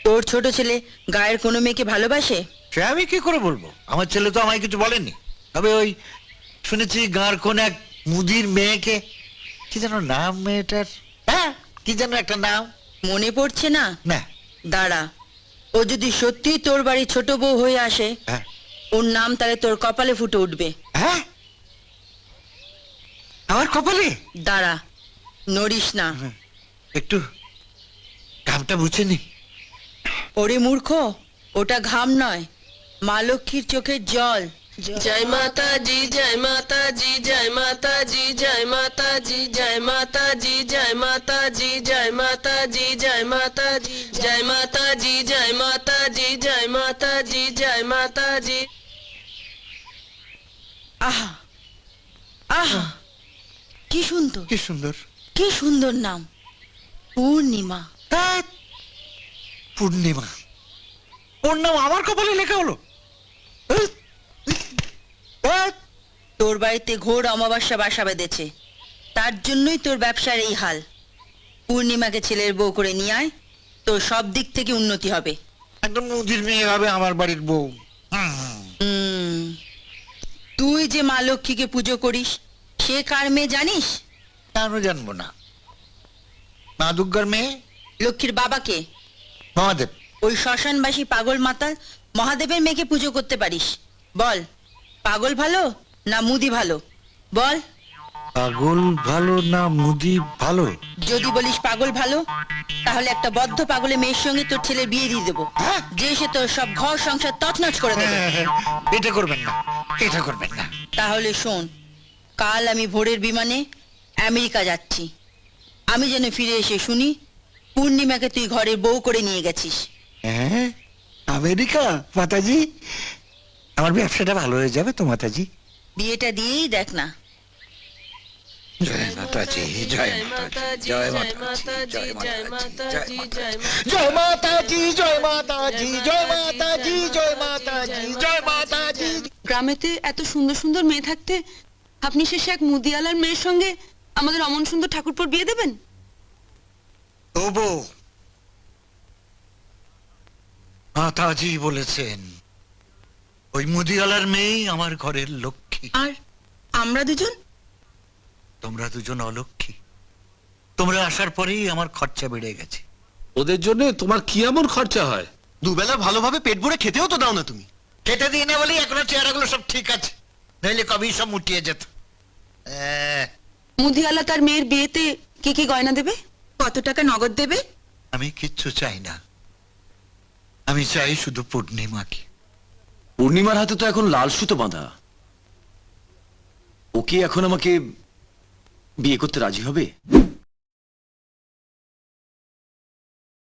তোর ছোট ছেলে গায়ের কোনো মেয়েকে ভালোবাসে? সে আমি কি করে বলবো, আমার ছেলে তো আমায় কিছু বলেনি। তবে ওই শুনেছি গাঁর কোন এক মুদির মেয়েকে, কি যেন নাম মেয়েটার, হ্যাঁ কি যেন একটা নাম। মনে পড়ছে না? না। দাঁড়া, ও যদি সত্যি তোর বাড়ি ছোট বউ হয়ে আসে, হ্যাঁ ওর নাম তাহলে তোর কপালে ফুটে উঠবে। হ্যাঁ, আমার কপালে? দাঁড়া, নড়িস না। একটু ঘামটা মুছে নি। ওরে মূর্খ, ওটা ঘাম নয়, মা লক্ষ্মীর চোখের জল। জয় মাতা জি, জয় মাতা জি, জয় মাতা জি, জয় মাতা জি, জয় মাতা জি, জয় মাতা জি, জয় মাতা জি, জয় মাতা জি, জয় মাতা জি, জয় মাতা জি, জয় মাতা জি, জয় মাতা জি। আহা আহা, কি সুন্দর, কি সুন্দর, কি সুন্দর নাম, পূর্ণিমা। ধ্যাৎ, পূর্ণিমা, ওর নাম আমার কপালে লেখা হলো। ধ্যাৎ, ধ্যাৎ। তোর বাড়িতে ঘোর অমাবস্যা বাসা বেঁধেছে, তার জন্যই তোর ব্যবসার এই হাল। পূর্ণিমাকে ছেলের বউ করে নিয়ে আয়, তোর সব দিক থেকে উন্নতি হবে। একদম মুদির মেয়ে হবে আমার বাড়ির বউ। তুই যে মা লক্ষ্মীকে পুজো করিস, সে কার মেয়ে জানিস? কেন জানবো না? মা দুর্গার মেয়ে। লক্ষ্মীর বাবাকে। মহাদেব। ওই শ্মশানবাসী পাগল মাতাল মহাদেবের মেয়েকে পুজো করতে পারিস? বল, পাগল ভালো না মুদি ভালো? বল। পাগল ভালো না মুদি ভালো? যদি বলিস পাগল ভালো, তাহলে একটা বদ্ধ পাগলের মেয়ের সঙ্গে তোর ছেলের বিয়ে দিয়ে দেবো, হ্যাঁ? যে সে তোর সব ঘর সংসার তছনছ করে দেবে। এটা করবেন না, এটা করবেন না। তাহলে শোন, কাল আমি ভোরের বিমানে আমেরিকা যাচ্ছি। আমি যেন ফিরে এসে শুনি পূর্ণিমাকে তুই ঘরের বউ করে নিয়ে গেছিস। হ্যাঁ, আমেরিকা? মাতাজি, আমার ব্যবসাটা ভালো হয়ে যাবে তো মাতাজি। বিয়েটা দিয়েই দেখ না। জয় মাতাজি, জয় মাতাজি, জয় মাতাজি, জয় মাতাজি, জয় মাতাজি, জয় মাতাজি, জয় মাতাজি, জয় মাতাজি, জয় মাতাজি। গ্রামেতে এত সুন্দর সুন্দর মেয়ে থাকতে আপনি শেষে এক মুদিয়ালার মেয়ের সঙ্গে আমাদের অমন সুন্দর ঠাকুরপোর বিয়ে দেবেন? তবু মাতাজি বলেছেন ওই মুদিওয়ালার মেয়েই আমার ঘরের লক্ষ্মী। আর আমরা দুজন? তোমরা দুজন অলক্ষ্মী। তোমরা আসার পরেই আমার খরচা বেড়ে গেছে। ওদের জন্য তোমার কি এমন খরচা হয়? দুবেলা ভালোভাবে পেট ভরে খেতেও তো দাও না তুমি। খেতে দিয়ে না বলেই এখনো চেহারাগুলো সব ঠিক আছে, নইলে কবেই সব মুটিয়ে যেত। মুদিয়ালা তার মেয়ের বিয়েতে কি কি গয়না দেবে? কত টাকা নগদ দেবে? আমি কিচ্ছু চাই না, আমি চাই শুধু পূর্ণিমাকে। পূর্ণিমার হাতে তো এখন লাল সুতো বাঁধা। ও কি এখন আমাকে বিয়ে করতে রাজি হবে?